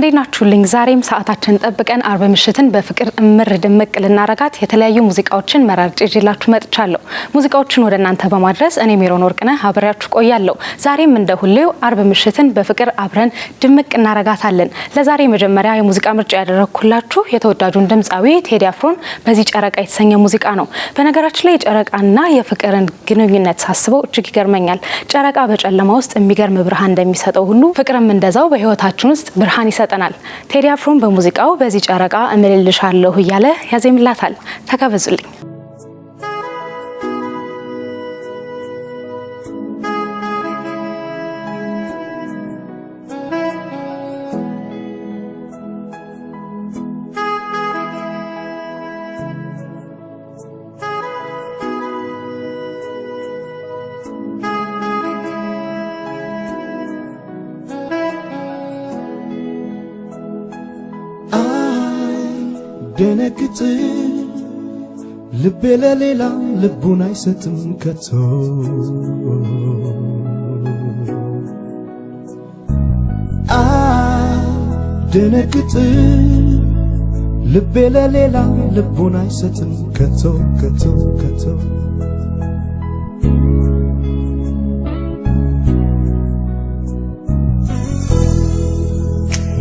እንዴት ናችሁልኝ? ዛሬም ሰዓታችን ጠብቀን አርብ ምሽትን በፍቅር እምር ድምቅ ልናረጋት የተለያዩ ሙዚቃዎችን መራርጬ ይዤላችሁ መጥቻለሁ። ሙዚቃዎችን ወደ እናንተ በማድረስ እኔ ሜሮን ወርቅነህ አብሬያችሁ ቆያለሁ። ዛሬም እንደ ሁሌው አርብ ምሽትን በፍቅር አብረን ድምቅ እናረጋታለን። ለዛሬ መጀመሪያ የሙዚቃ ምርጫ ያደረኩላችሁ የተወዳጁን ድምጻዊ ቴዲ አፍሮን በዚህ ጨረቃ የተሰኘ ሙዚቃ ነው። በነገራችን ላይ ጨረቃና የፍቅርን ግንኙነት ሳስበው እጅግ ይገርመኛል። ጨረቃ በጨለማ ውስጥ የሚገርም ብርሃን እንደሚሰጠው ሁሉ ፍቅርም እንደዛው በህይወታችን ውስጥ ብርሃን ይሰጠናል። ቴዲ አፍሮን በሙዚቃው በዚህ ጨረቃ እምልልሻለሁ እያለ ያዜምላታል። ተጋበዙልኝ። ደነግጥ ልቤ ለሌላ ልቡን አይሰጥም ከቶ ደነግጥ ልቤ ለሌላ ልቡን አይሰጥም ከቶ ከቶ ከቶ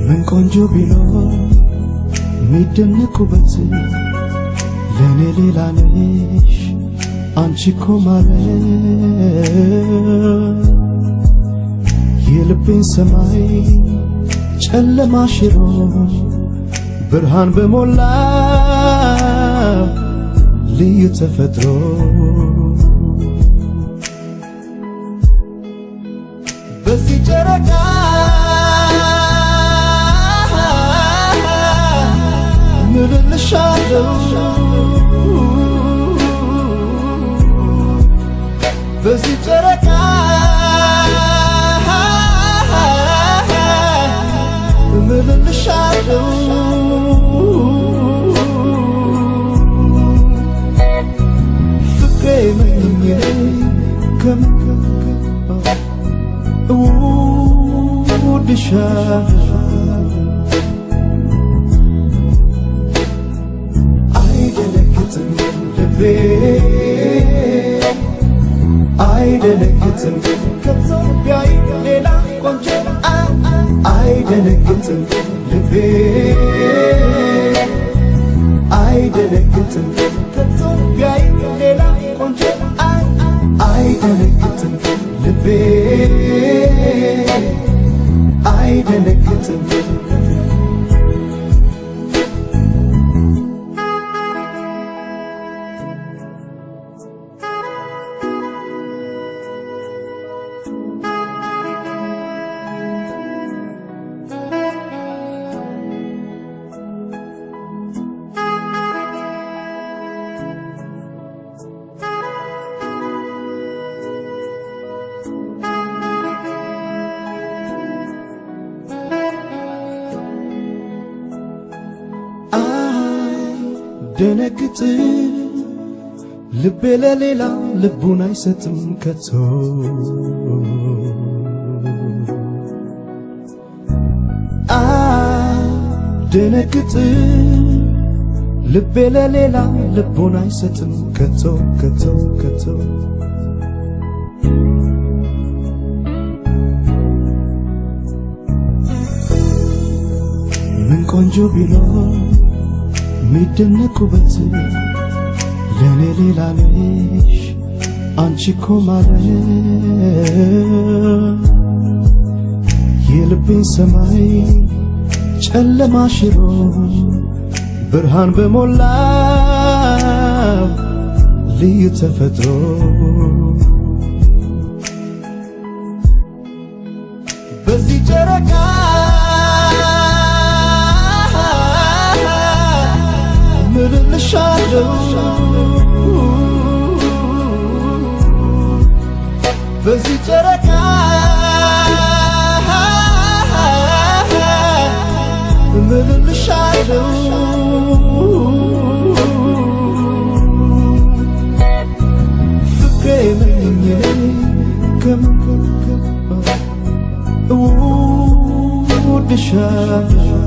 ምን ቆንጆ ቢኖር ሚደነቁበት ለኔ ሌላ ነሽ አንቺ እኮ ማለት የልቤን ሰማይ ጨለማ ሽሮ ብርሃን በሞላ ልዩ ተፈጥሮ በዚህ ጨረቃ በዚህ ጨረቃ እምልልሻለሁ ፍቅሬ መኝኜ እወድሻለሁ አይደነግጥም ከኢትዮጵያ ሌላ ቆንጆ አይደነግጥም ልቤ አይደነግጥም ከኢትዮጵያ ሌላ ቆንጆ አይደነግጥም ልቤ አይደነግጥም ደነግጥ ልቤ ለሌላ ልቡን አይሰጥም ከቶ ደነግጥ ልቤ ለሌላ ልቡን አይሰጥም ከቶ ከቶ ከቶ ምን ቆንጆ ቢኖር ሚደነቁበት ለኔ ሌላ ነሽ አንቺ እኮ ማለት የልቤን ሰማይ ጨለማ ሽሮ ብርሃን በሞላ ልዩ ተፈጥሮ በዚህ ጨረቃ በዚህ ጨረቃ እምልልሻለሁ ፍቅሬ መኝኜ እወድሻለሁ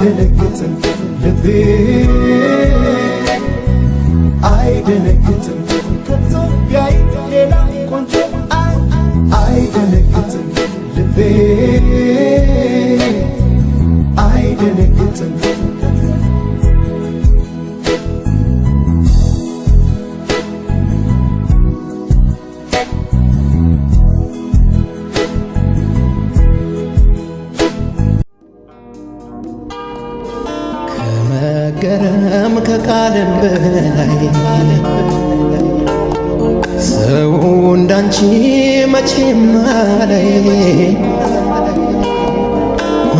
አይደነግጥም ልቤ አይደነግጥም ከቶ ቢያይ ሌላ ቆንጆ አይደነግጥም ልቤ አይደነግጥም ከመገረም ከቃልም በላይ ሰው እንዳንቺ መቼም አላይ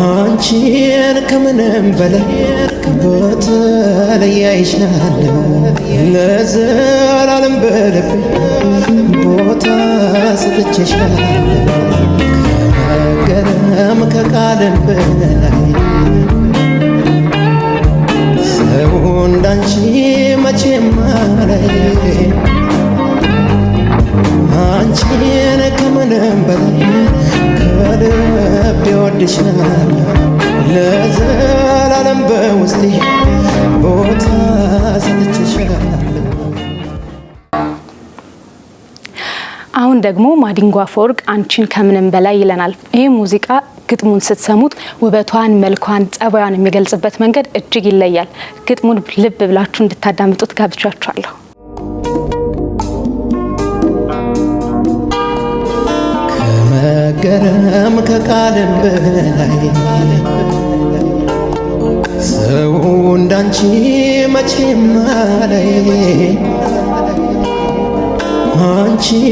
አንቺን ከምንም በላይ በተለይ አይሻለሁ ለዘላለም በልቤ ቦታ ሰጥቼሻለሁ ከመገረም ከቃልም በላይ ሰው እንዳንቺ መቼም አላይ አንቺን ከምንም በላይ ከልቤ ወድሻለሁ ለዘላለም በውስጤ ቦታ ሰጥቼሻለሁ። አሁን ደግሞ ማዲንጎ አፈወርቅ አንቺን ከምንም በላይ ይለናል። ይህ ሙዚቃ ግጥሙን ስትሰሙት ውበቷን፣ መልኳን፣ ጸባዩን የሚገልጽበት መንገድ እጅግ ይለያል። ግጥሙን ልብ ብላችሁ እንድታዳምጡት ጋብቻችኋለሁ። ከመገረም ከቃልም በላይ ሰው እንዳንቺ መቼም አላይ አንቺን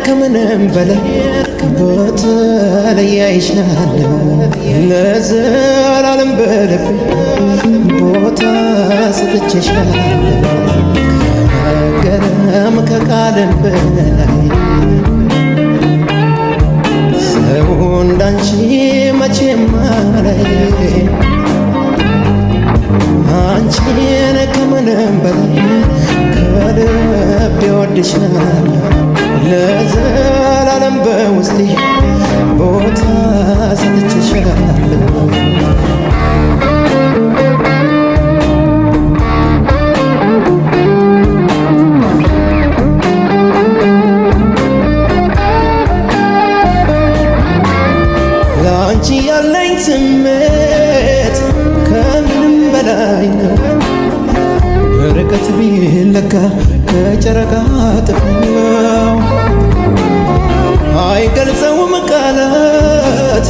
ከምንም በላይ በተለይ አይሻለሁ ለዘላለም በልቤ ቦታ ሰጥቼሻለሁ ከመገረም ከቃልም በላይ ሰው እንዳንቺ መቼም አላይ አንቺን ከምንም በላይ ከልቤ ወድሻለሁ ለዘላለም በውስጤ ቦታ ሰጥቼሻለሁ ለአንቺ ያለኝ ስሜት ከምንም በላይ ነው ርቀት ቢለካ ከጨረቃ ጥፍው አይገልጸውም ቃላት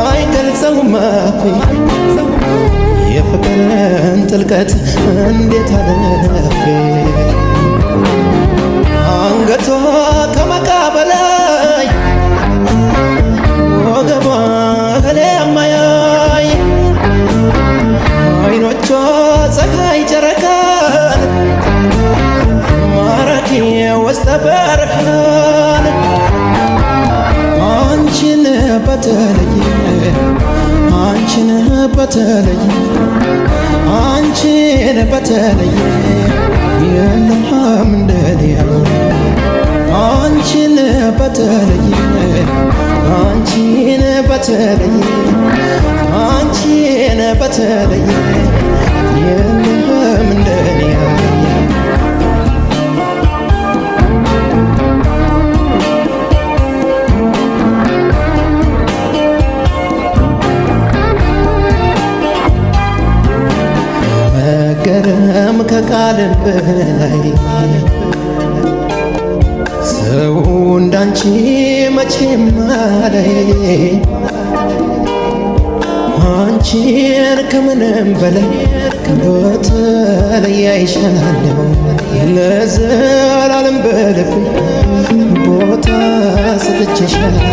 አይገልጸውም አፌ የፍቅርን ጥልቀት እንዴት አለፌ አንገቷ ከመቃ በላይ ወገቧ ከለማያይ አይኖቿ ፀሐይ ጨረቃን ማራኪ ውስጠ በርሃን አንቺን በተለየ አንቺን በተለየ አንቺን በተለየ የለም እንደኔ አንቺን በተለየ አንቺን በተለየ አንቺን በተለየ የለም እንደኔ ከመገረም ከቃልም በላይ ሰው እንዳንቺ መቼም አላይ አንቺን ከምንም በላይ በተለይ አይሻለሁ ለዘላለም በልቤ ቦታ ሰጥቼሻለሁ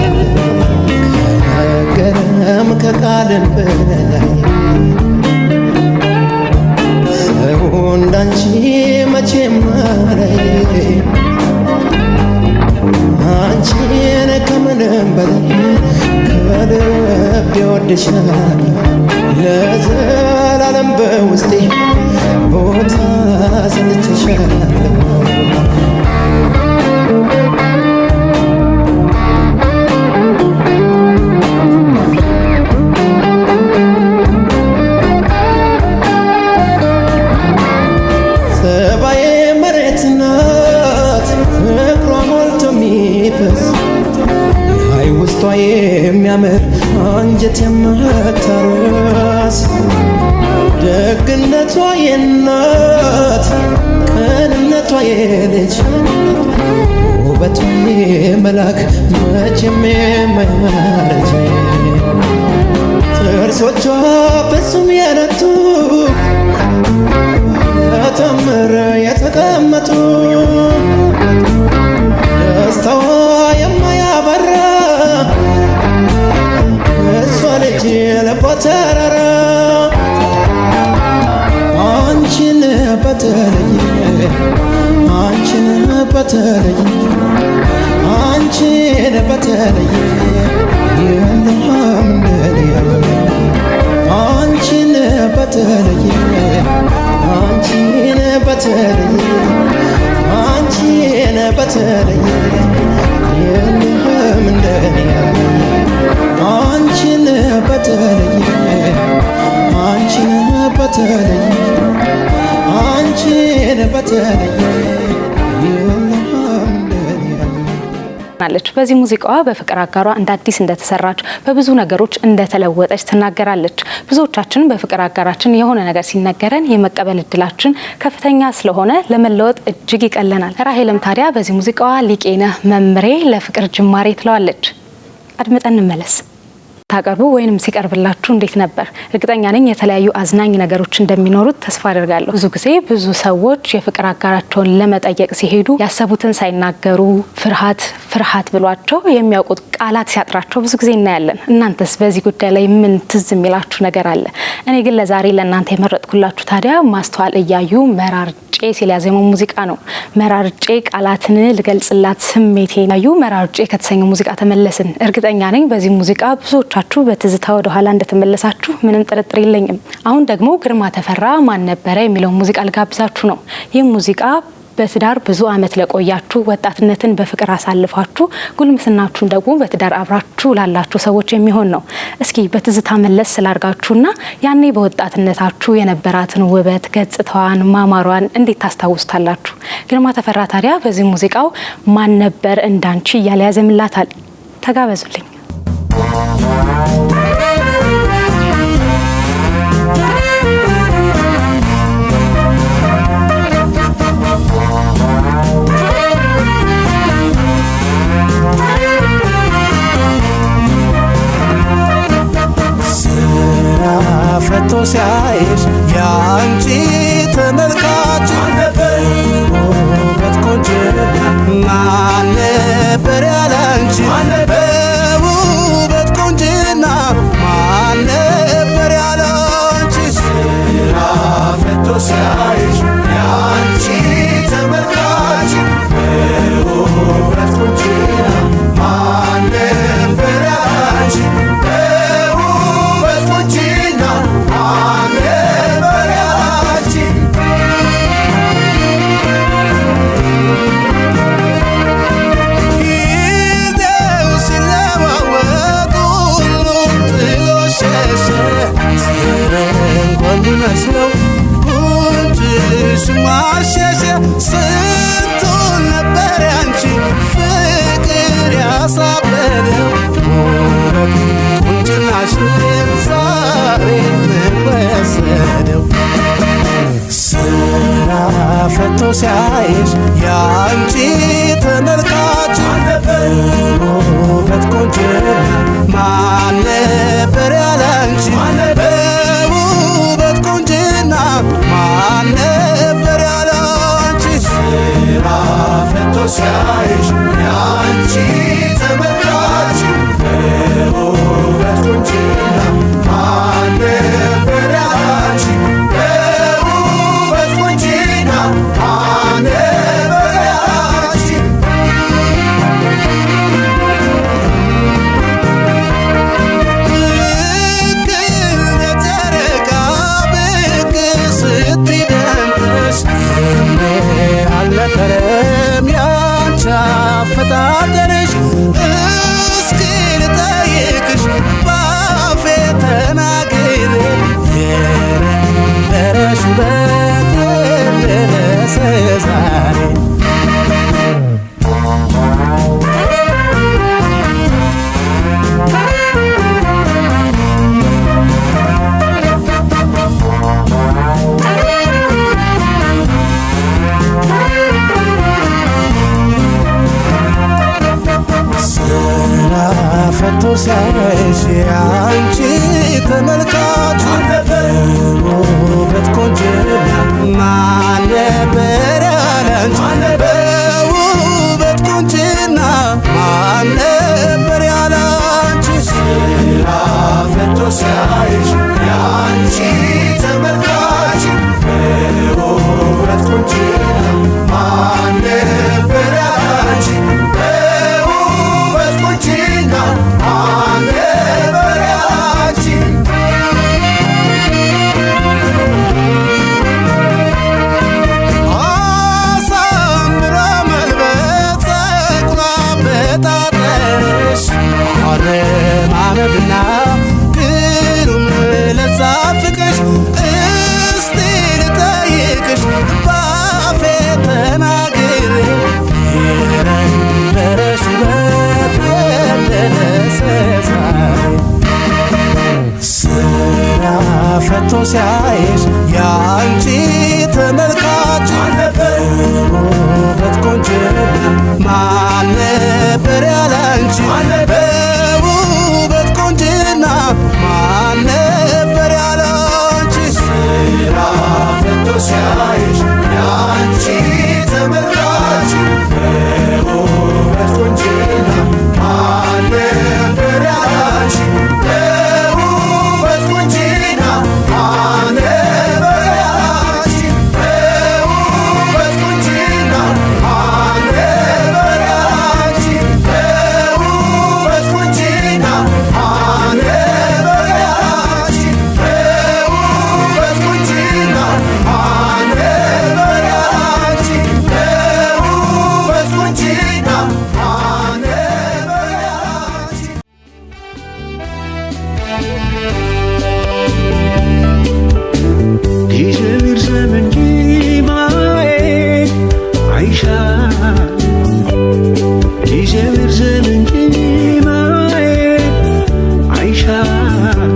ከመገረም ከቃልም በላይ ሰው እንዳንቺ መቼም አላይ አንቺን ከምንም በላይ ከልቤ ወድሻለሁ ለዘላለም በውስጤ ቦታ ሰጥቼሻለሁ የሚያምር አንጀት የማታረስ ደግነቷ የእናት ቅንነቷ የልጅ ውበቷ የመላክ መቼም የማያረጅ ጥርሶቿ ፍጹም የነቱ ተምር የተቀመጡ ደስታዋ የማያበራ እሷ ልጅ ልቧ ተራራ አንቺን በተለየ አንቺን በተለየ አንቺን በተለየ የለም እንደኔ አንቺን በተለየ አንቺን በተለየ አንቺን በተለየ የለም እንደኔ አንቺን በተለየ አንቺን በተለየ አንቺን በተለየ ናለች። በዚህ ሙዚቃዋ በፍቅር አጋሯ እንደ አዲስ እንደተሰራች በብዙ ነገሮች እንደተለወጠች ትናገራለች። ብዙዎቻችን በፍቅር አጋራችን የሆነ ነገር ሲነገረን የመቀበል እድላችን ከፍተኛ ስለሆነ ለመለወጥ እጅግ ይቀለናል። ራሄልም ታዲያ በዚህ ሙዚቃዋ ሊቄ ነህ መምሬ ለፍቅር ጅማሬ ትለዋለች። አድምጠን እንመለስ። ታቀርቡ ወይንም ሲቀርብላችሁ እንዴት ነበር? እርግጠኛ ነኝ የተለያዩ አዝናኝ ነገሮች እንደሚኖሩት ተስፋ አደርጋለሁ። ብዙ ጊዜ ብዙ ሰዎች የፍቅር አጋራቸውን ለመጠየቅ ሲሄዱ ያሰቡትን ሳይናገሩ ፍርሃት ብሏቸው የሚያውቁት ቃላት ሲያጥራቸው ብዙ ጊዜ እናያለን። እናንተስ በዚህ ጉዳይ ላይ ምን ትዝ የሚላችሁ ነገር አለ? እኔ ግን ለዛሬ ለእናንተ የመረጥኩላችሁ ታዲያ ማስተዋል እያዩ መራርጬ ሲል ያዜመው ሙዚቃ ነው። መራርጬ ቃላትን ልገልጽላት ስሜቴ ያዩ መራርጬ ከተሰኘው ሙዚቃ ተመለስን። እርግጠኛ ነኝ በዚህ ሙዚቃ ብዙዎቻችሁ በትዝታ ወደ ኋላ እንደተመለሳችሁ ምንም ጥርጥር የለኝም። አሁን ደግሞ ግርማ ተፈራ ማን ነበረ የሚለው ሙዚቃ ልጋብዛችሁ ነው። ይህ ሙዚቃ በትዳር ብዙ አመት ለቆያችሁ፣ ወጣትነትን በፍቅር አሳልፋችሁ ጉልምስናችሁን ደግሞ በትዳር አብራችሁ ላላችሁ ሰዎች የሚሆን ነው። እስኪ በትዝታ መለስ ስላርጋችሁና ያኔ በወጣትነታችሁ የነበራትን ውበት፣ ገጽታዋን፣ ማማሯን እንዴት ታስታውስታላችሁ? ግርማ ተፈራ ታዲያ በዚህ ሙዚቃው ማን ነበር እንዳንቺ እያለ ያዘምላታል። ተጋበዙልኝ። ፈቶ ሲያይሽ ያንቺ ተመልካች ውበት ቆንጆ ማን ነበር ያላንቺ በውበት ቆንጅና ማን ነበር ያላንቺ ስራ ፈቶ ሲያይሽ ያንቺ ተመልካች በውበት ቆንጅና ማን ነበር ያላንቺ መስለው ጉንጭሽ ማሸሸ ስንቱን ነበር ያንቺ ፍቅር ያሳበደው ውበት ቁንጅናሽ ዛሬ ምን ወሰደው? ስራ ፈቶ ሲያይሽ ያንቺ ተመልካች ውበት ቆንጅና ማን ነበር ያላንቺ ማን ነበር ያላንቺ ስራ ፈቶ ሲያይሽ ያንቺ ተመልካች በውበት ቆንጅና ማን ነበር ያላንቺ በውበት ቆንጅና ማን ነበር ያላንቺ አልነበረም ያንቺ አፈጣጠርሽ እስኪ ልጠይቅሽ ባፌ ተናግሬ የነበረሽ ውበት ደረሰ ዛሬ ሲያይሽ ያንቺ ተመልካች ውበት ቆንጅና ማን ነበር ያላንቺ በውበት ቆንጅና ማን ነበር ያላንቺ ስራ ፈቶ ሲያይሽ ያንቺ ተመልካች በውበት ቆንጅና ማን ነበር ያላንቺ በውበት ቆንጅና ማን ነበር ያላንቺ አሳምራ መልበስ ጸጉሯ በጣጠሽ አረማመድና ግሩም ለዛ ፍቅሽ እስቲ ልጠይቅሽ ባፌ ተናግሬ የነበረሽ ውበት የደረሰ ዛሬ ስራ ፈቶ ሲያይሽ ያንቺ ተመልካች ውበት ቆንጅና ማን ነበር ያላንቺ በውበት ቆንጅና ማን ነበር ያላንቺ ስራ ፈቶ ሲያይሽ ያንቺ ተመልካች በውበት ቆንጅና ማን ነበር ያላንቺ በውበት ቆንጅና ማን ነበር ያላንቺ በውበት ቆንጅና ማን ነበር ያላንቺ በውበት ቆንጅና ማን ነበር ያላንቺ በውበት ቆንጅና ማን ነበር ያላንቺ በውበት ቆንጅና ማን ነበር ያላንቺ ጊዜው ይርዘም እንጂ ማየት አይሻል ጊዜው ይርዘም እንጂ ማየት አይሻል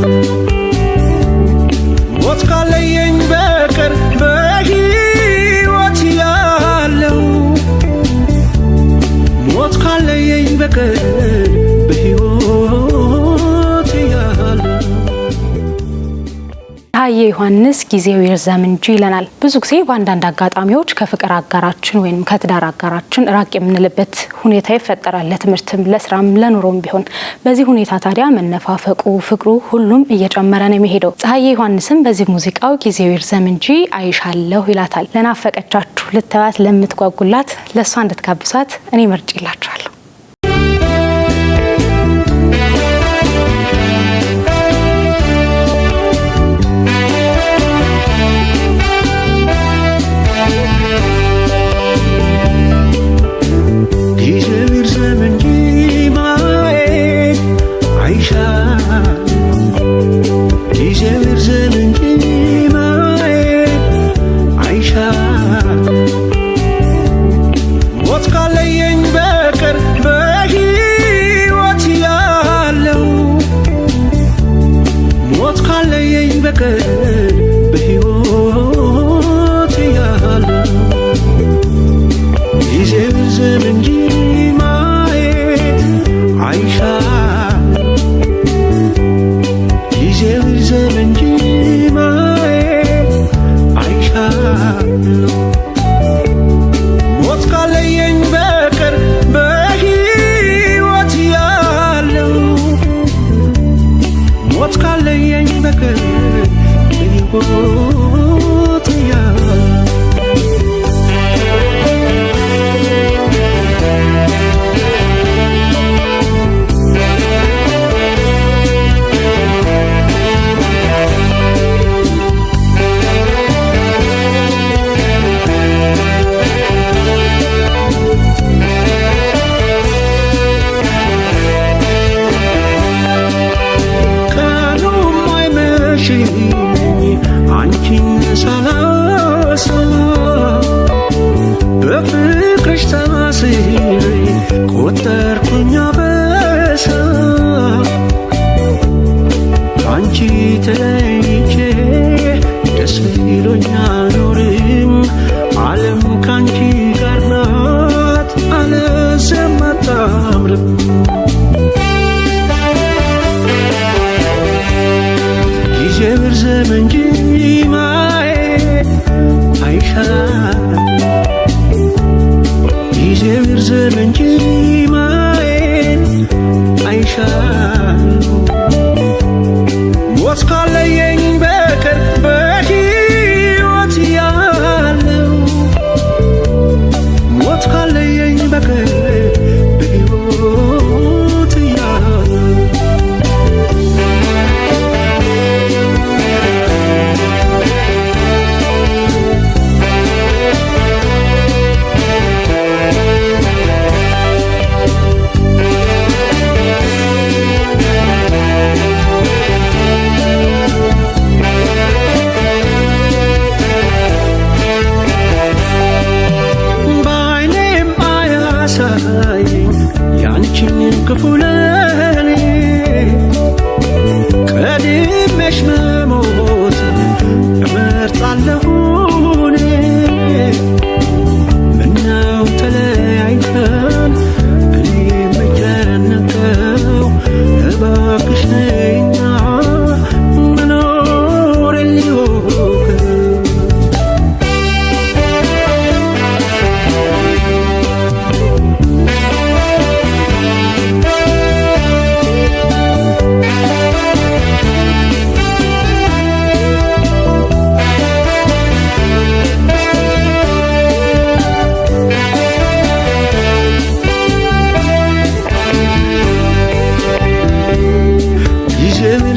ሞት ካለየኝ በቀር በሕይወት ያለው ሞት ካለየኝ በቀር በሕይወት ያለው ፀሐዬ ዮሐንስ ጊዜው ይርዘም እንጂ ይለናል። ብዙ ጊዜ በአንዳንድ አጋጣሚዎች ከፍቅር አጋራችን ወይም ከትዳር አጋራችን ራቅ የምንልበት ሁኔታ ይፈጠራል። ለትምህርትም ለስራም ለኑሮም ቢሆን በዚህ ሁኔታ ታዲያ መነፋፈቁ ፍቅሩ ሁሉም እየጨመረ ነው የሚሄደው። ፀሐዬ ዮሐንስም በዚህ ሙዚቃው ጊዜው ይርዘም እንጂ አይሻለሁ ይላታል። ለናፈቀቻችሁ ልታዩት ለምትጓጉላት ለሷ እንድትጋብሷት እኔ መርጬላችኋለሁ። ጊዜው ይርዘም እንጂ ማየት አይሻል ጊዜው ይርዘም እንጂ ማየት አይሻል ሞት ካለየኝ በቀር በሕይወት ያለው ሞት ካለየኝ በቀር በሕይወት ያለው ጊዜው ይርዘም እንጂ ማየት አይሻል ጊዜው ይርዘም እንጂ ማየት አይሻል ሞት ካለየኝ በቀር በሕይወት ያለው ሞት ካለየኝ በቀር በሕይወት ያለው አንቺን ሳላሳ በፍቅርሽ ተማስሬ ቆጠርኩኝ አበሳ አንቺ ተለይቼ ደስ ይሎኝ አልኖርም ዓለም ካንቺ ጋር ናት አለዚያም አታምርም ዘመን ጅማዬ አይሻል ጊዜው ይርዘም እንጂ ማየን አይሻል ሞት ካለየኝ በቀር በሕይወት ያለው ሞት ካለየኝ በቀር በሕይወት ያለው ያንቺን ክፉ ለኔ ቀድሜሽ መሞት እመርጣለሁ እኔ ምነው ተለያይተን እኔ የምጨነቀው እባክሽ ነይና መኖር ሊሆን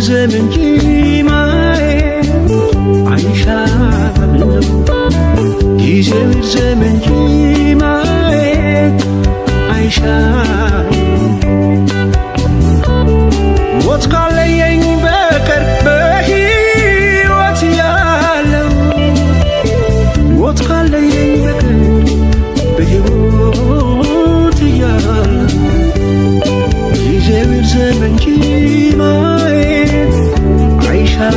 ዘመን ጅማዬ አይሻልም ጊዜው ዘመን ጅማዬ አይሻልም ሞት ካለየኝ በቀር በሕይወት ያለው ሞት ካለየኝ በቀር በሕይወት ያለው ጊዜው ዘመን ጅማዬ አይሻል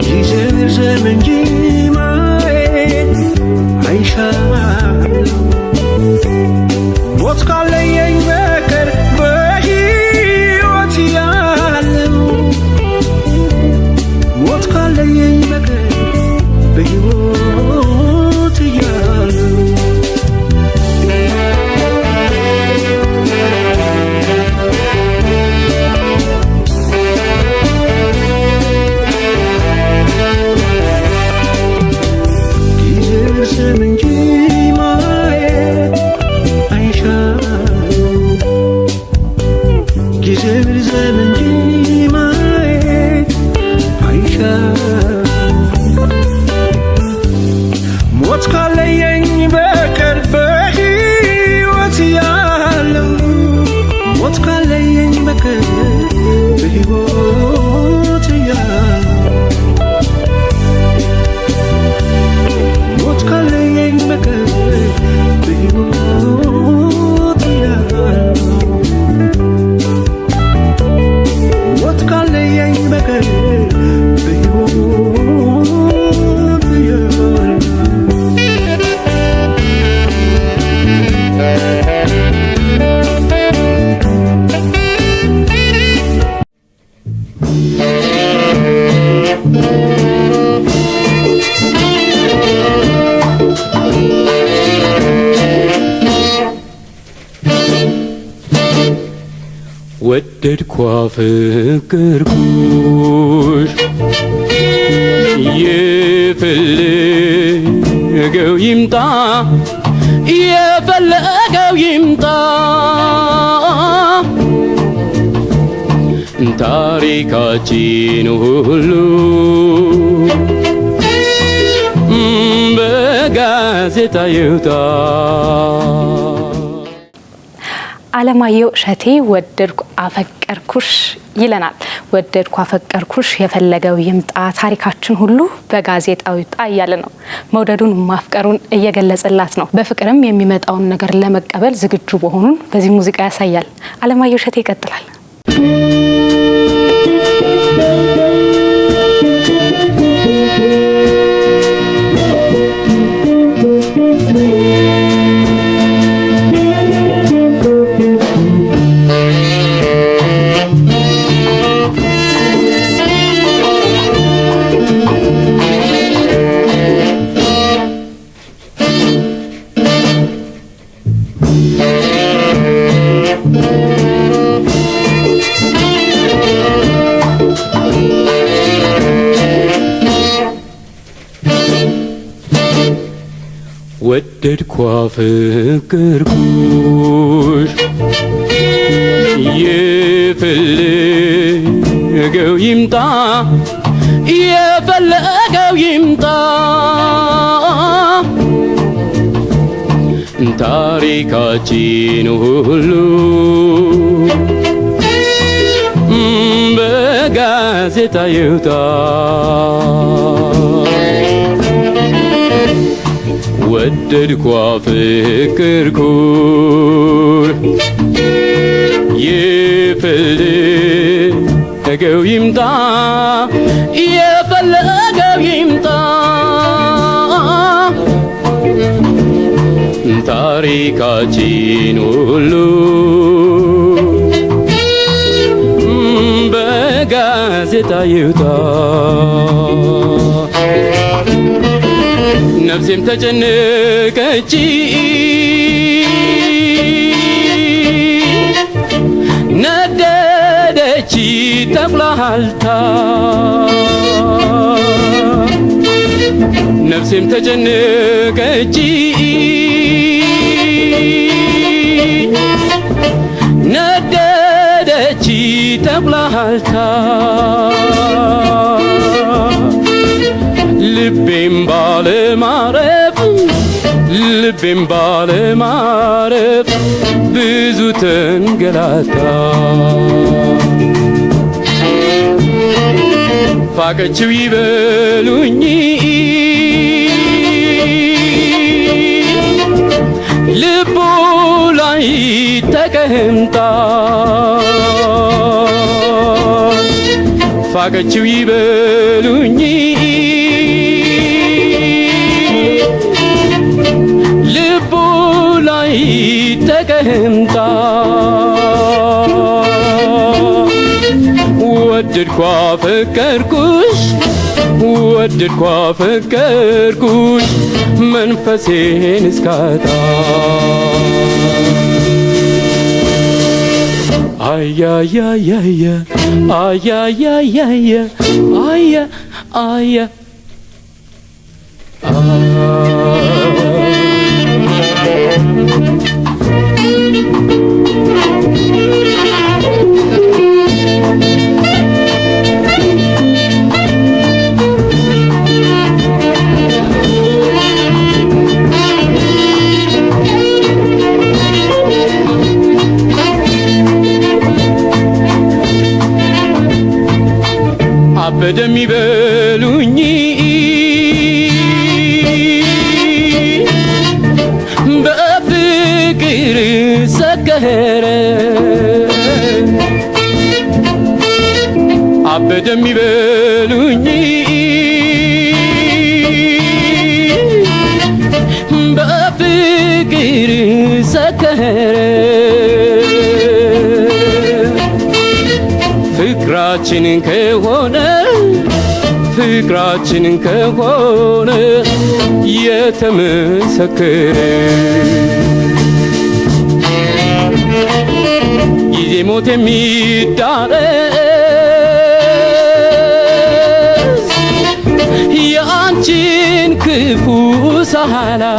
ጊዜው ዘመን ጅማዬ አይሻል ሞት ካለየኝ በቀር በሕይወት ያለው ሞት ካለየኝ በቀር በሕይወት ያለው ዘመን ጅማዬ አይሻል ጊዜው ዘመን ጅማዬ አይሻል ሞት ካለየኝ በቀር በሕይወት ያለው ሞት ካለየኝ በቀር በሕይወት ያለው ሞት ካለየኝ በቀር በሕይወት ያለው ሞት ካለየኝ በቀር በሕይወት ያለው ወደድኳ ፍቅርኩሽ የፈለገው ይምጣ የፈለገው ይምጣ ታሪካችን ሁሉ በጋዜጣ ይውጣ አለማየሁ እሸቴ ወደድኩ አፈቀርኩሽ ይለናል። ወደድኩ አፈቀርኩሽ የፈለገው ይምጣ ታሪካችን ሁሉ በጋዜጣው ይውጣ እያለ ነው። መውደዱን ማፍቀሩን እየገለጸላት ነው። በፍቅርም የሚመጣውን ነገር ለመቀበል ዝግጁ መሆኑን በዚህ ሙዚቃ ያሳያል። አለማየሁ እሸቴ ይቀጥላል። ወደድኳ ፍቅርኩሽ የፈለገው ይምጣ የፈለገው ይምጣ ታሪካችን ሁሉ በጋዜጣ ይውጣ ወደድኳ ፍቅርኩሽ የፈለገው ይምጣ የፈለገው ይምጣ ታሪካችን ሁሉ በጋዜጣ ይውጣ ነፍሴም ተጨነቀች ነደደች ተቁላልታ ነፍሴም ተጨነቀች ነደደች ተቁላልታ ልቤም ባለማረፍ ብዙ ተንገላታ ፋቀችው ይበሉኝ ልቡ ላይ ተቀምጣ ፋቀችው ይበሉኝ ልቡ ላይ ተቀምጣ ወደድኳ ፈቀርኩሽ መንፈሴን እስካጣ አያያያያ አያያያያ አያ አያ አበደም ይበሉኝ በፍቅር ሰከረ አበደም ይበሉኝ በፍቅር ሰከረ ፍቅራችንን ከሆነ የተመሰከረ ጊዜ ሞት የሚዳረስ የአንቺን ክፉ ሳላይ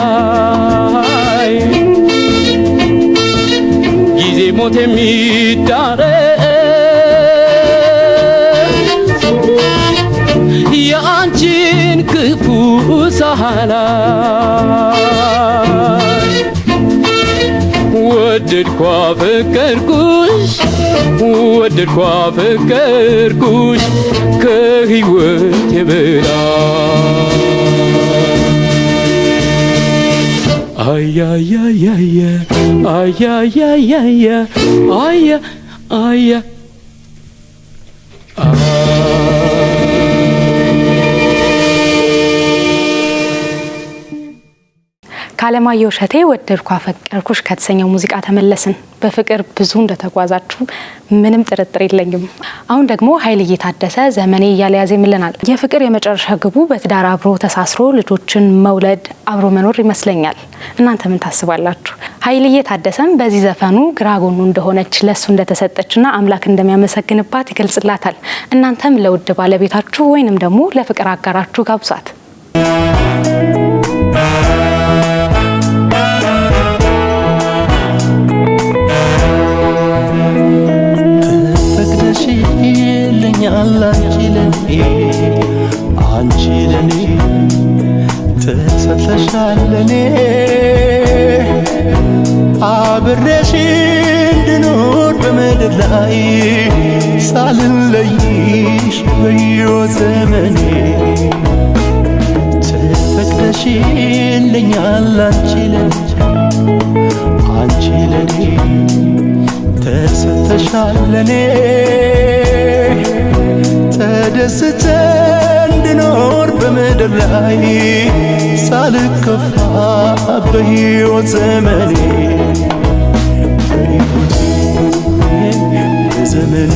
ጊዜ ሞት የሚዳረስ የአንቺን ክፉ ሳላይ ወደድኳ ፈቀርኩሽ ከህይወቴ በላይ አያያያያ አያያያያ አያ አያ ከአለማየሁ እሸቴ ወደድኳ ፈቀርኩሽ ከተሰኘው ሙዚቃ ተመለስን። በፍቅር ብዙ እንደተጓዛችሁ ምንም ጥርጥር የለኝም። አሁን ደግሞ ኃይልዬ ታደሰ ዘመኔ እያለ ያዜምልናል። የፍቅር የመጨረሻ ግቡ በትዳር አብሮ ተሳስሮ ልጆችን መውለድ አብሮ መኖር ይመስለኛል። እናንተ ምን ታስባላችሁ? ኃይልዬ ታደሰም በዚህ ዘፈኑ ግራ ጎኑ እንደሆነች ለሱ እንደተሰጠችና አምላክ እንደሚያመሰግንባት ይገልጽላታል። እናንተም ለውድ ባለቤታችሁ ወይንም ደግሞ ለፍቅር አጋራችሁ ጋብሷት። አብሬሽ እንድኖር በምድር ላይ ሳልለይሽ በሕይወት ዘመኔ ተፈቅደሽልኛል አንቺ ለኔ ተሰጥተሻል ለኔ ተደስቼ እንድኖር በምድር ላይ ሳልከፋ በሕይወት ዘመኔ በዘመኔ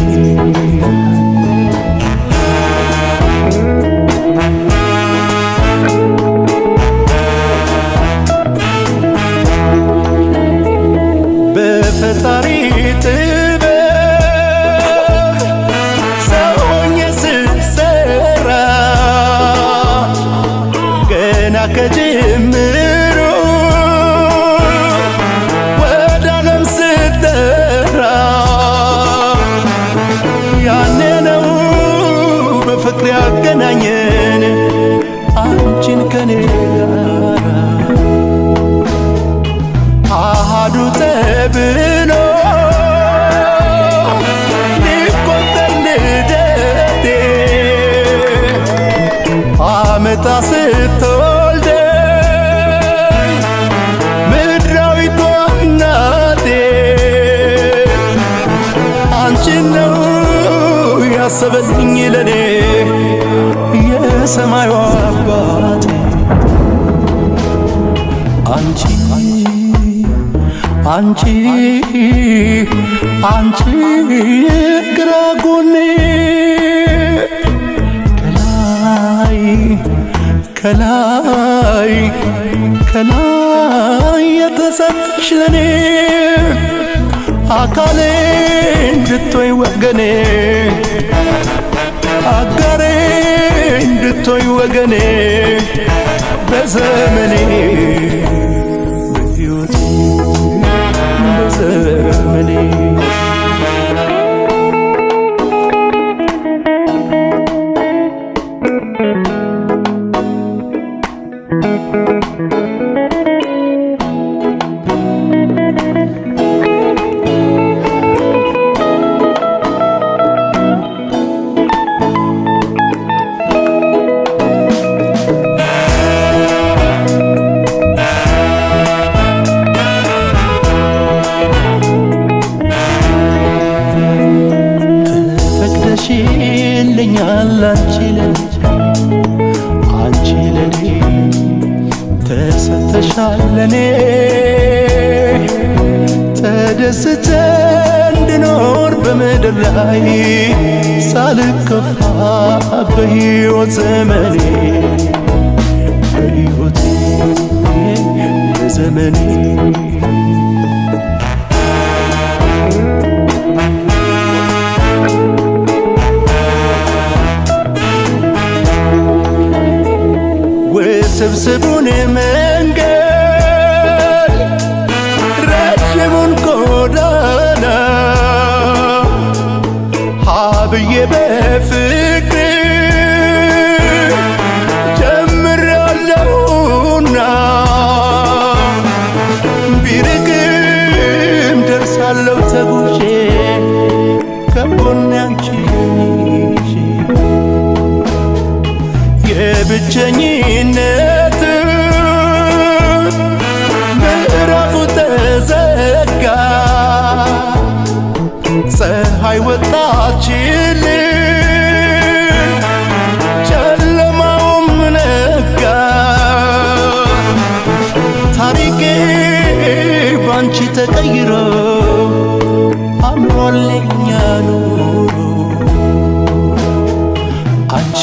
በፈጣሪ ጥበብ ሰው ሆኜ ስሰራ ገና ከጅምሩ ወደ ዓለም ስጠራ ያኔ ነው በፍቅር ያገናኘን አንቺን ከኔ ጋር አሃዱ ተብሎ ሊቆጠር ልደቴ አመጣ ስትወልደኝ ምድራዊቷ እናቴ አንቺን ነው ያሰበልኝ ለኔ የሰማዩ አባቴ አንቺ ግራ ጎኔ ከላይ የተሰጠሽ ለኔ አካሌ እንድትሆኝ ወገኔ አጋሬ እንድትሆኝ ወገኔ በዘመኔ በሕይወቴ በዘመኔ ተፈቅደሽልኛል አንቺ ለኔ ተሰጥተሻል ለኔ ተደስቼ እንድኖር በምድር ላይ ሳልከፋ በሕይወት ዘመኔ በሕይወቴ በዘመኔ ውስብስቡን መንገድ ረጅሙን ጎዳና ሀብዬ በፍቅር ጀምሬያለሁና ቢርቅም ደርሳለሁ ተጉዤ ከጎኔ አንቺ የብቸኝነት ምዕራፉ ተዘጋ ፀሐይ ወጣችልን ጨለማውም ነጋ ታሪኬ ባንቺ ተቀይሮ አምሮልኛ ኑሮ አንቺ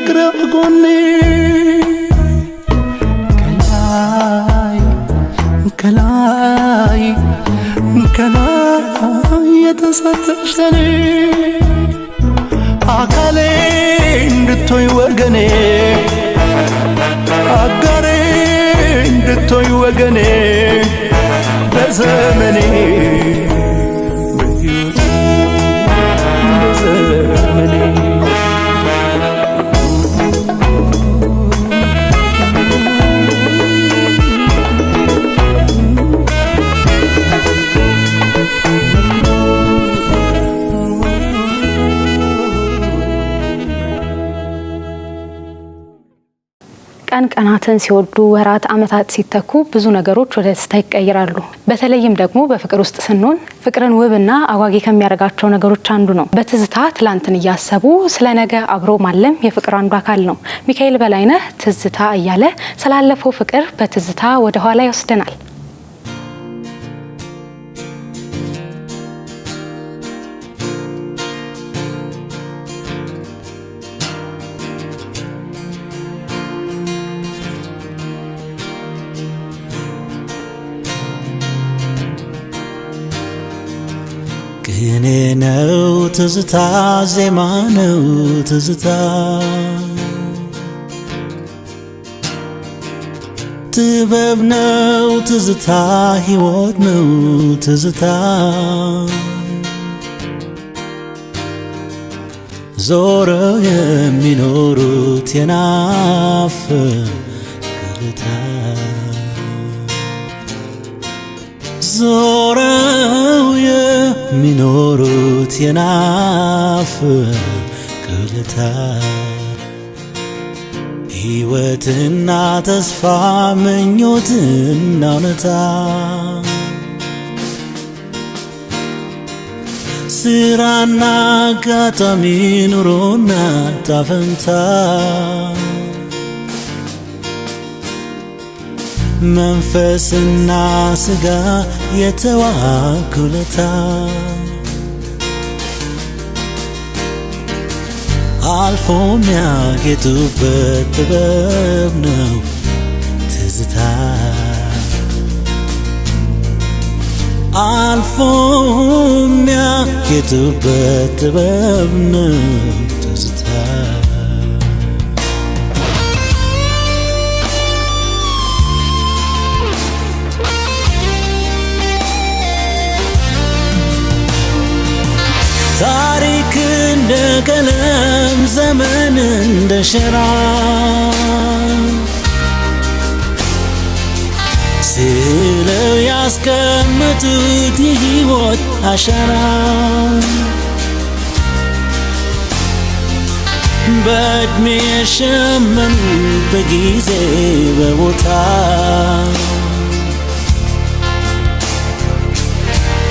ግራ ጎኔ ከላይ የተሰጠሽ ለኔ አካሌ እንድትሆኝ ወገኔ አጋሬ እንድትሆኝ ወገኔ በዘመኔ በዘመኔ ቀን ቀናትን ሲወዱ ወራት አመታት ሲተኩ ብዙ ነገሮች ወደ ደስታ ይቀየራሉ። በተለይም ደግሞ በፍቅር ውስጥ ስንሆን ፍቅርን ውብና አጓጊ ከሚያደርጋቸው ነገሮች አንዱ ነው። በትዝታ ትላንትን እያሰቡ ስለ ነገ አብሮ ማለም የፍቅር አንዱ አካል ነው። ሚካኤል በላይነህ ትዝታ እያለ ስላለፈው ፍቅር በትዝታ ወደ ኋላ ይወስደናል። ቅኔ ነው ትዝታ፣ ዜማ ነው ትዝታ፣ ጥበብ ነው ትዝታ፣ ሕይወት ነው ትዝታ፣ ዞረው የሚኖሩት የናፍቆት ዞረው የሚኖሩት የናፍቆት ሕይወትና ተስፋ ምኞትና እውነታ ስራና አጋጣሚ ኑሮና ጣፈንታ መንፈስና ስጋ የተዋኩለታ አልፎ የሚያጌጡበት ጥበብ ነው ትዝታ አልፎ የሚያጌጡበት ጥበብ ነው ትዝታ ታሪክ እንደ ቀለም ዘመን እንደ ሸራ ስለው ያስቀመጡት የሕይወት አሻራ በዕድሜ የሸመኑ በጊዜ በቦታ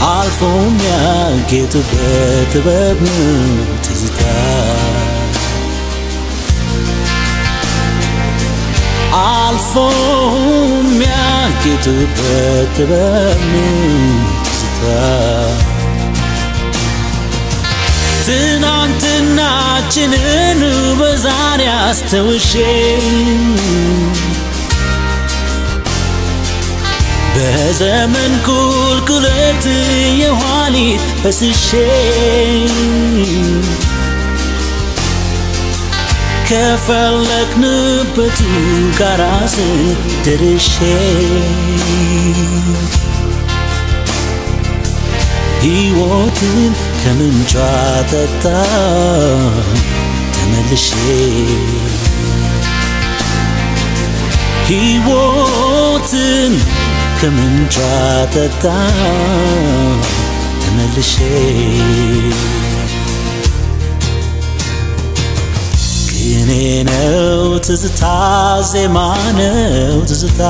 አልፎ የሚያጌጡበት ጥበብ ነው ትዝታ አልፎ የሚያጌጡበት ጥበብ ነው ትዝታ ትናንትናችንን በዛሬ አስተውሼ በዘመን ቁልቁለት የኋሊት ፈስሼ ከፈለግንበት ጋራ ስደርሼ ሕይወትን ከምንጯ ጠጣ ተመልሼ ሕይወትን ከምንጯ ጠጣ ተመልሼ ቅኔ ነው ትዝታ፣ ዜማ ነው ትዝታ፣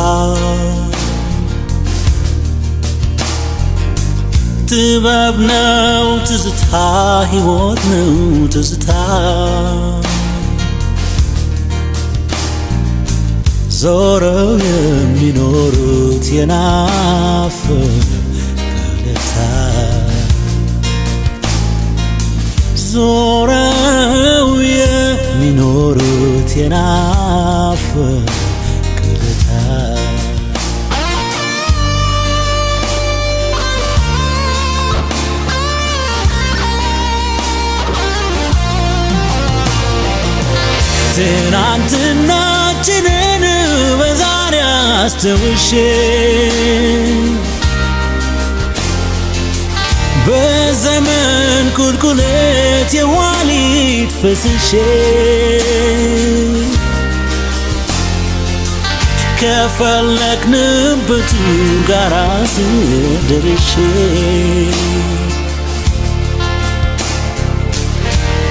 ጥበብ ነው ትዝታ፣ ሕይወት ነው ትዝታ፣ ዞረው የሚኖሩት የናፍቆት ዞረው የሚኖሩት የናፍቆት ትናንትናችንን በዛሬ አስተውሼ በዘመን ቁልቁለት የኋሊት ፈስሼ ከፈለግንበት ጋራ ስደርሼ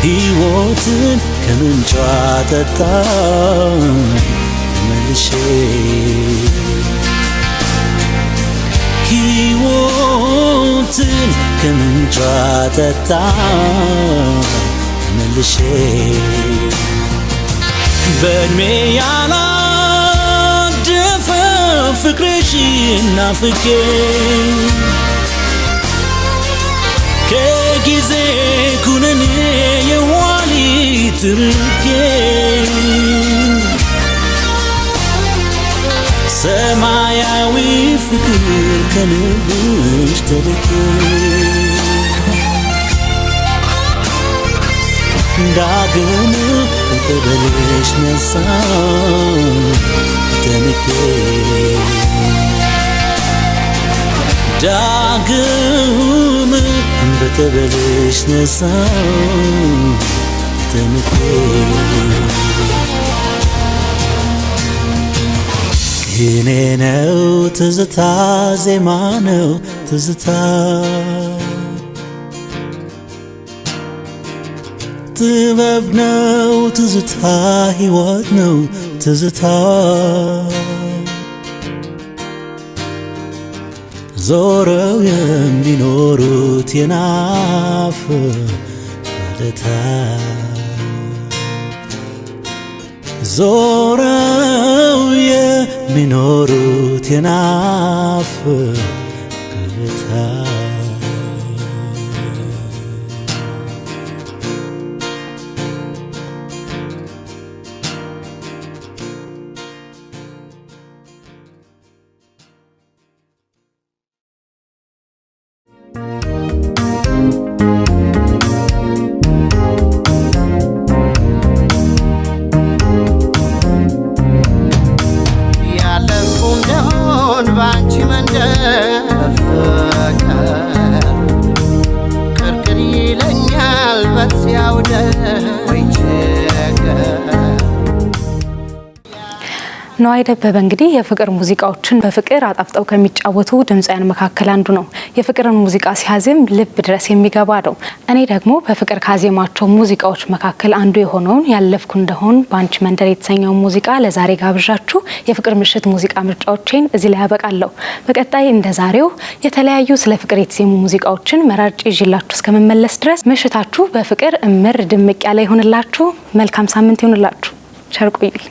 ሕይወትን ከምንጯ ጠጣ ልጠጣ መልሼ በእድሜ ያላደፈ ፍቅርሽን ናፍቄ ከጊዜ ኩነኔ የዋሊት ርቄ ሰማያዊ ፍቅር ከልብሽ ተልኬ ዳግም በጠበልሽ ነሳ ተንቄ ዳግም በጠበልሽ ነሳ ተንቄ ቅኔ ነው ትዝታ ዜማ ነው ትዝታ ጥበብ ነው ትዝታ ሕይወት ነው ትዝታ ዞረው የሚኖሩት የናፍቆት ዞረው የሚኖሩት የናፍቆት ነዋይ ደበበ እንግዲህ የፍቅር ሙዚቃዎችን በፍቅር አጣፍጠው ከሚጫወቱ ድምፃውያን መካከል አንዱ ነው። የፍቅርን ሙዚቃ ሲያዜም ልብ ድረስ የሚገባ ነው። እኔ ደግሞ በፍቅር ካዜማቸው ሙዚቃዎች መካከል አንዱ የሆነውን ያለፍኩ እንደሆን በአንቺ መንደር የተሰኘው ሙዚቃ ለዛሬ ጋብዣችሁ የፍቅር ምሽት ሙዚቃ ምርጫዎቼን እዚህ ላይ ያበቃለሁ። በቀጣይ እንደዛሬው የተለያዩ ስለ ፍቅር የተዜሙ ሙዚቃዎችን መራርጬ ይዤላችሁ እስከመመለስ ድረስ ምሽታችሁ በፍቅር እምር ድምቅ ያለ ይሁንላችሁ። መልካም ሳምንት ይሁንላችሁ። ቸር ቆዩልኝ።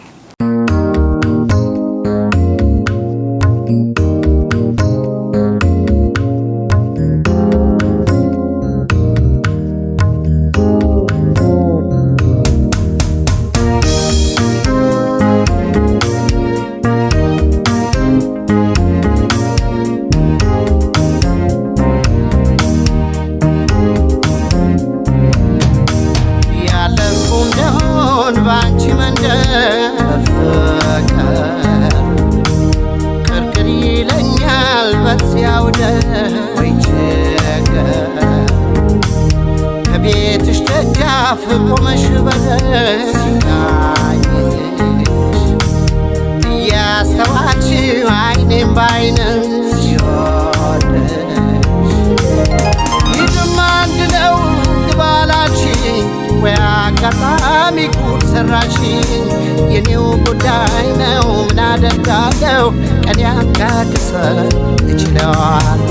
የኔው ጉዳይ ነው ምን አደርጋለሁ ቀን ያካክሰን እችለዋል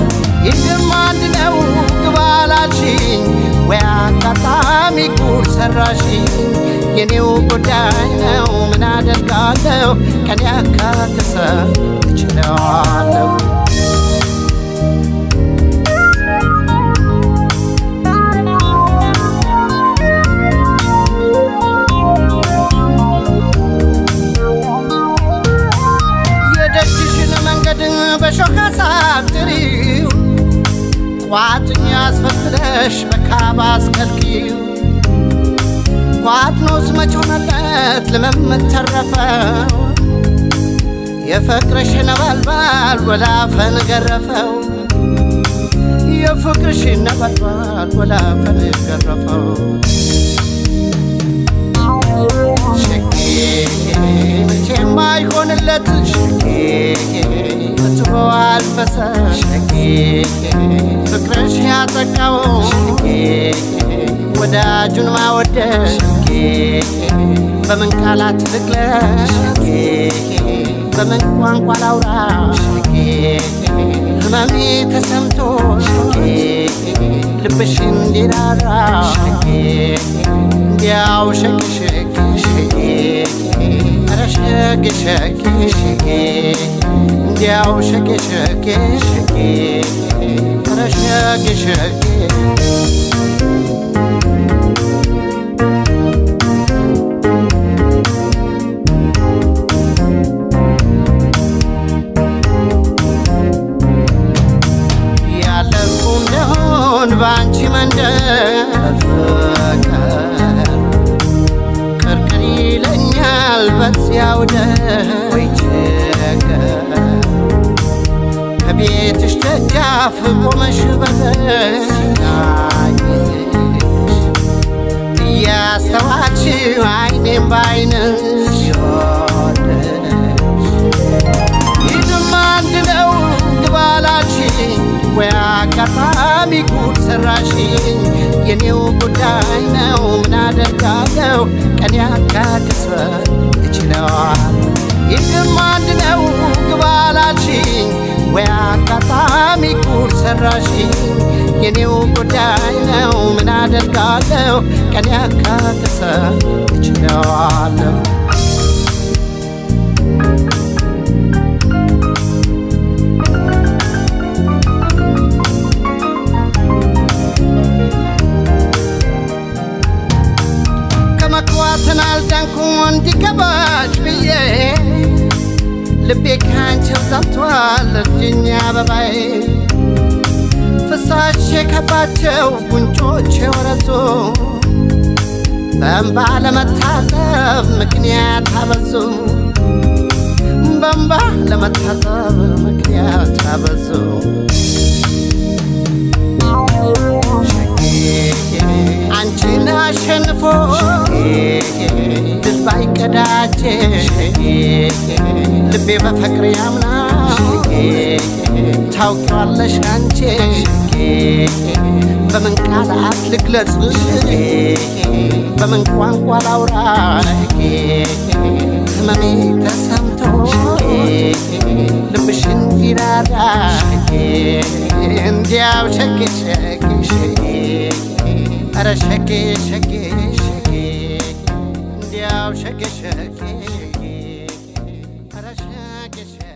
ይህም አንድ ነው ግባላችኝ ወይ አጋጣሚ ጉድ ሰራሽኝ የኔው ጉዳይ ነው ምን አደርጋለሁ ቀን ያካክሰን እችለዋለሁ በሾካ ሳትሪው ቋጥኝ አስፈትለሽ በካባ አስከልኪው ቋጥኖስ መች ሆነለት ለመመት ተረፈው የፍቅርሽ ነበልባል ወላፈን ገረፈው የፍቅርሽ ነበልባል ወላፈን ገረፈው ሸኬ መቼም አይሆንለት ሸኬ አልፈሰሽ ፍቅርሽ ያጠቃው ወዳጁን ማወደሽ በምን ቃላት ልግለሽ በምን ቋንቋ ላውራሽ ህመሜ ተሰምቶሽ ልብሽ እንዲራራ እንዲያው ሸቂ ሸቂ ሸቂ ኧረ ሸቂ ሸቂ ሸቂ እንዲያው ሸቂ ሸቂ ሸቂ ኧረ ሸቂ ሸቂ ባንቺ መንደር ፍቅር ቅርቅር ይለኛል በዚያው ወይ ችግር ከቤትሽ ደጃፍ ቆመሽ በለሽ እያስተዋልሽ አይኔም ባይንሽ ይድማ አንድ ነው ግባላችን ወይ አጋጣሚ ጉድ ሰራሽኝ የኔው ጉዳይ ነው ምን አደርጋለሁ ቀን ያካክሰን እችለዋል ይህም አንድ ነው ግባላችኝ ወይ አጋጣሚ ጉድ ሰራሽኝ የኔው ጉዳይ ነው ምን አደርጋለሁ ቀን ያካክሰን እችለዋለሁ መክዋትን አልዳንኩም እንዲገባሽ ብዬ ልቤ ካንቺው ዘምቷል እርጅኛ አበባዬ ፍሳሽ የከባቸው ጉንጮች የወረዙ በእንባ ለመታጠብ ምክንያት አበዙ በእንባ ለመታጠብ ምክንያት አበዙ አንቺን አሸንፎ ድል ባይቀዳጅ ልቤ በፍቅር ያምናል ታውቂዋለሽ አንቺ በምን ቃላት ልግለጽሽ በምን ቋንቋ ላውራ ህመሜ ተሰምቶ ልብሽ እንዲራራ እንዲያው ሸቂ ሸቂ ሸቂ ኧረ ሸቂ ሸቂ ሸቂ እንዲያው ሸቂ ሸቂ ሸቂ ኧረ ሸቂ ሸቂ